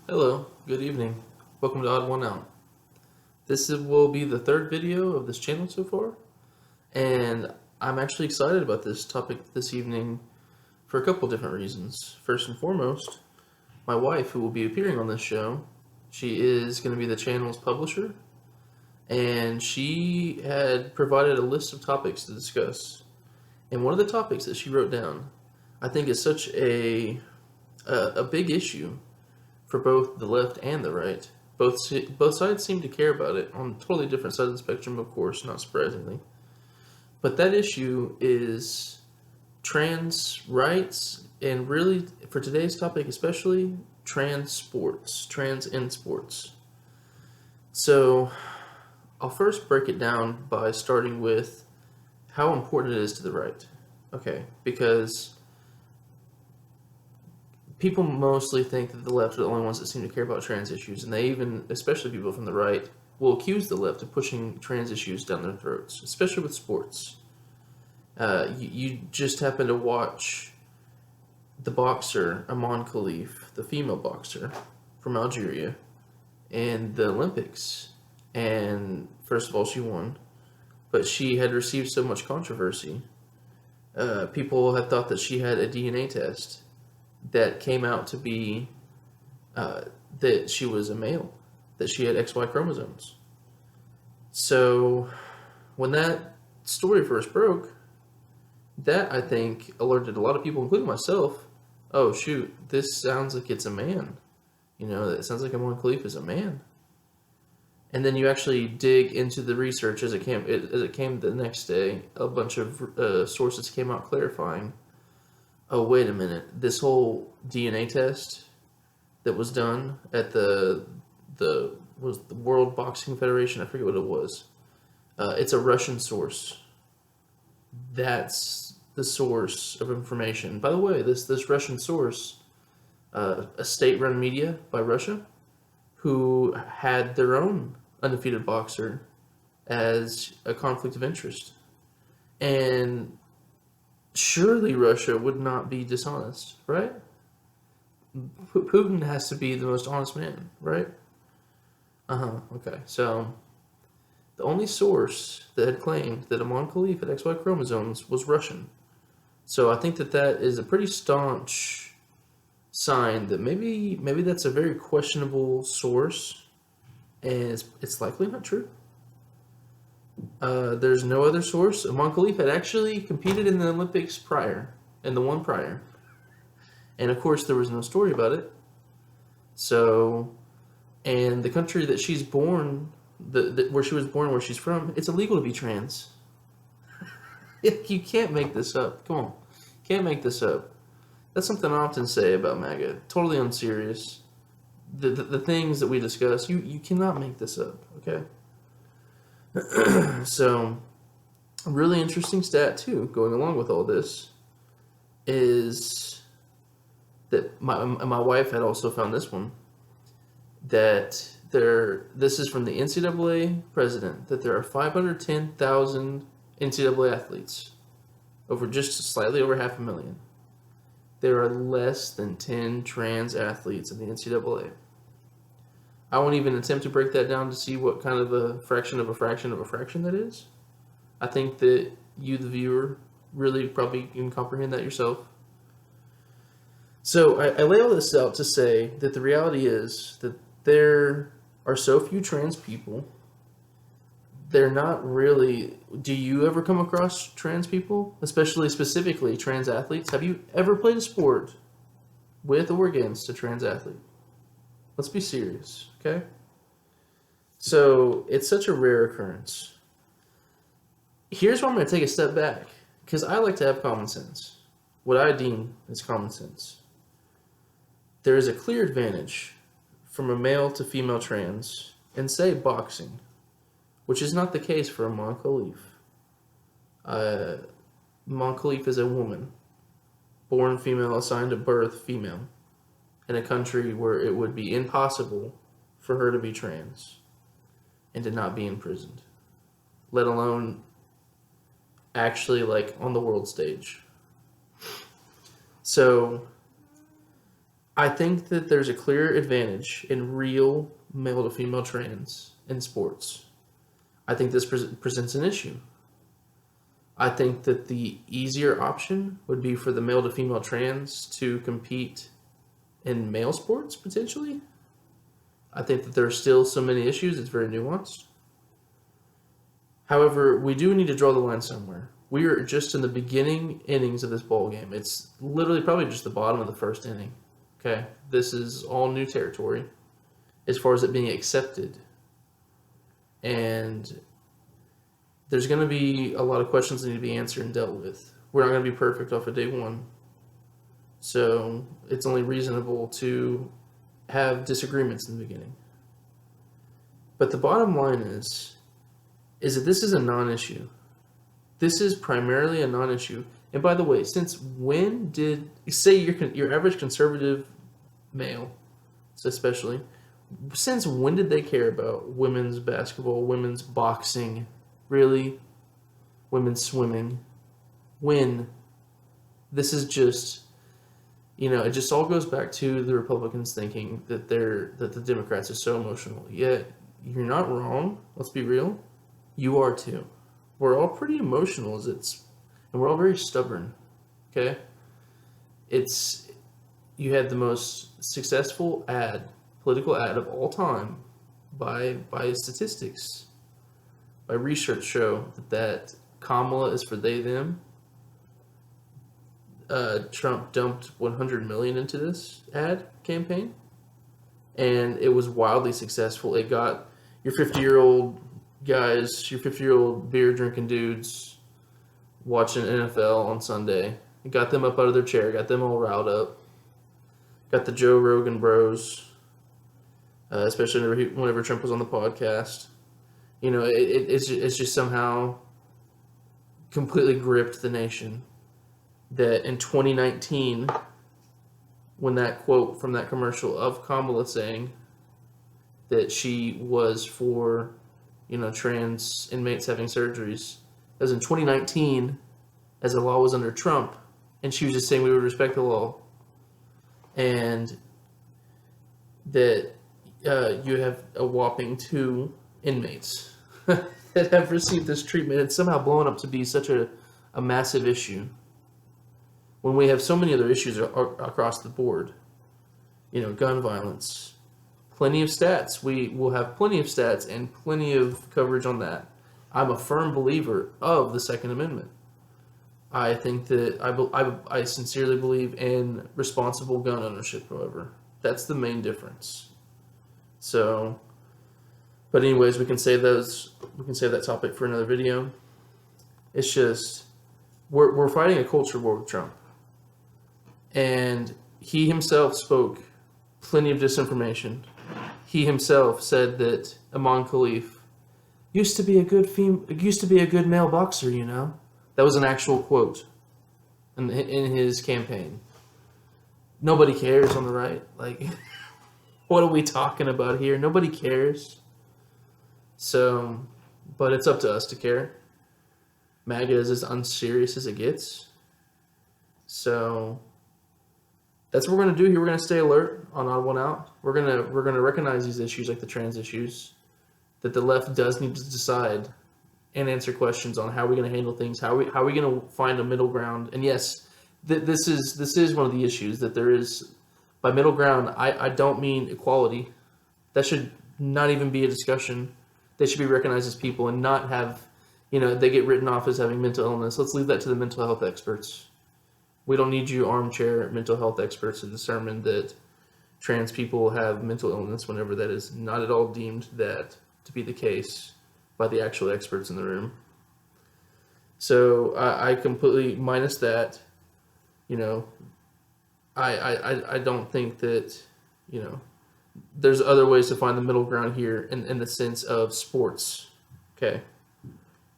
Hello, good evening. Welcome to Odd One Out. Will be the third video of this channel so far, and I'm actually excited about this topic this evening for a couple different reasons. First and foremost, my wife, who will be appearing on this show, she is going to be the channel's publisher, and she had provided a list of topics to discuss. And one of the topics that she wrote down, I think, is such a big issue for both the left and the right. Both sides seem to care about it on totally different sides of the spectrum, of course, not surprisingly. But that issue is trans rights, and really, for today's topic especially, trans in sports. So, I'll first break it down by starting with how important it is to the right. Okay, because people mostly think that the left are the only ones that seem to care about trans issues, and they even, especially people from the right, will accuse the left of pushing trans issues down their throats, especially with sports. You just happen to watch the boxer, Amon Khalif, the female boxer from Algeria, in the Olympics. And first of all, she won, but she had received so much controversy. People had thought that she had a DNA test that came out to be that she was a male, that she had XY chromosomes. So when that story first broke, that, I think, alerted a lot of people, including myself. Oh shoot, this sounds like it's a man. It sounds like Amon Khalif is a man. And then you actually dig into the research as it came the next day. A bunch of sources came out clarifying, oh, wait a minute, this whole DNA test that was done at the World Boxing Federation, I forget what it was. It's a Russian source. That's the source of information. By the way, this Russian source, a state-run media by Russia, who had their own undefeated boxer as a conflict of interest. And surely Russia would not be dishonest, right? Putin has to be the most honest man, right? Okay. So the only source that had claimed that Amon Khalif had XY chromosomes was Russian. So I think that is a pretty staunch sign that maybe that's a very questionable source, and it's likely not true. There's no other source. Amon Khalif had actually competed in the Olympics prior, and the one prior. And of course, there was no story about it. So, and the country that she's born, where she was born, where she's from, it's illegal to be trans. You can't make this up. Come on. Can't make this up. That's something I often say about MAGA. Totally unserious. The things that we discuss, you cannot make this up, okay? So, a really interesting stat, too, going along with all this, is that my wife had also found this one, that this is from the NCAA president, that there are 510,000 NCAA athletes, over just slightly over 500,000. There are less than 10 trans athletes in the NCAA. I won't even attempt to break that down to see what kind of a fraction of a fraction of a fraction that is. I think that you, the viewer, really probably can comprehend that yourself. So I lay all this out to say that the reality is that there are so few trans people. They're not really... Do you ever come across trans people? Specifically trans athletes? Have you ever played a sport with or against a trans athlete? Let's be serious, okay? So it's such a rare occurrence. Here's where I'm going to take a step back, because I like to have common sense. What I deem is common sense. There is a clear advantage from a male to female trans in, say, boxing, which is not the case for Amon Khalif. Amon Khalif is a woman, born female, assigned at birth female, in a country where it would be impossible for her to be trans and to not be imprisoned, let alone actually on the world stage. So I think that there's a clear advantage in real male to female trans in sports. I think this presents an issue. I think that the easier option would be for the male to female trans to compete in male sports, potentially. I think that there are still so many issues, it's very nuanced. However, we do need to draw the line somewhere. We are just in the beginning innings of this ball game. It's literally probably just the bottom of the first inning. Okay, this is all new territory as far as it being accepted. And there's going to be a lot of questions that need to be answered and dealt with. We're not going to be perfect off of day one. So it's only reasonable to have disagreements in the beginning. But the bottom line is that this is a non-issue. This is primarily a non-issue. And by the way, since when did, say your average conservative male, especially, since when did they care about women's basketball, women's boxing, really, women's swimming? When? This is just, it just all goes back to the Republicans thinking that the Democrats are so emotional. Yet, you're not wrong. Let's be real. You are too. We're all pretty emotional and we're all very stubborn. Okay? You had the most successful political ad of all time by statistics, by research show that Kamala is for they, them. Trump dumped $100 million into this ad campaign, and it was wildly successful. It got your 50-year-old guys, your 50-year-old beer-drinking dudes watching NFL on Sunday. It got them up out of their chair, got them all riled up. Got the Joe Rogan bros, especially whenever Trump was on the podcast. It's just somehow completely gripped the nation. That in 2019, when that quote from that commercial of Kamala saying that she was for, trans inmates having surgeries, that was in 2019, as the law was under Trump, and she was just saying we would respect the law, and that you have a whopping 2 inmates that have received this treatment. It's somehow blown up to be such a massive issue, when we have so many other issues across the board. Gun violence, plenty of stats. We will have plenty of stats and plenty of coverage on that. I'm a firm believer of the Second Amendment. I think that I sincerely believe in responsible gun ownership, however. That's the main difference. So, but anyways, we can save that topic for another video. It's just, we're fighting a culture war with Trump. And he himself spoke plenty of disinformation. He himself said that Amon Khalif used to be a good male boxer, That was an actual quote in his campaign. Nobody cares on the right. Like, what are we talking about here? Nobody cares. So, but it's up to us to care. MAGA is as unserious as it gets. So, that's what we're going to do here. We're going to stay alert on Odd One Out. We're going to recognize these issues, like the trans issues, that the left does need to decide and answer questions on how we're going to handle things. How are we going to find a middle ground? And yes, this is one of the issues that there is. By middle ground, I don't mean equality. That should not even be a discussion. They should be recognized as people and not have, they get written off as having mental illness. Let's leave that to the mental health experts. We don't need you armchair mental health experts to determine that trans people have mental illness whenever that is not at all deemed that to be the case by the actual experts in the room. So I completely, minus that, I don't think that, there's other ways to find the middle ground here in the sense of sports, okay?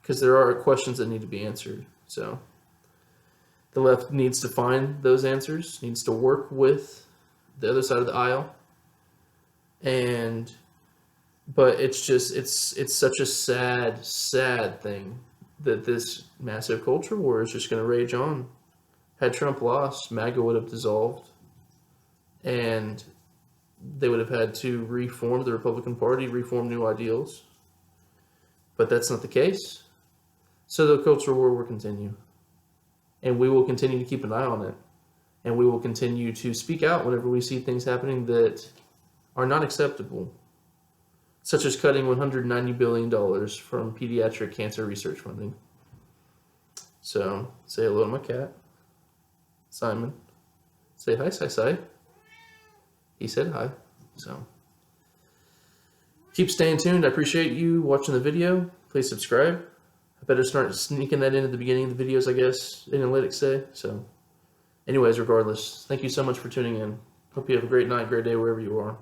Because there are questions that need to be answered, so the left needs to find those answers, needs to work with the other side of the aisle. But it's just, it's such a sad thing that this massive culture war is just going to rage on. Had Trump lost, MAGA would have dissolved. and they would have had to reform the Republican Party, reform new ideals. But that's not the case. So the culture war will continue. And we will continue to keep an eye on it. And we will continue to speak out whenever we see things happening that are not acceptable, such as cutting $190 billion from pediatric cancer research funding. So, say hello to my cat, Simon. Say hi, Sai. He said hi. So, keep staying tuned. I appreciate you watching the video. Please subscribe. I better start sneaking that in at the beginning of the videos, I guess, analytics say. So, anyways, regardless, thank you so much for tuning in. Hope you have a great night, great day, wherever you are.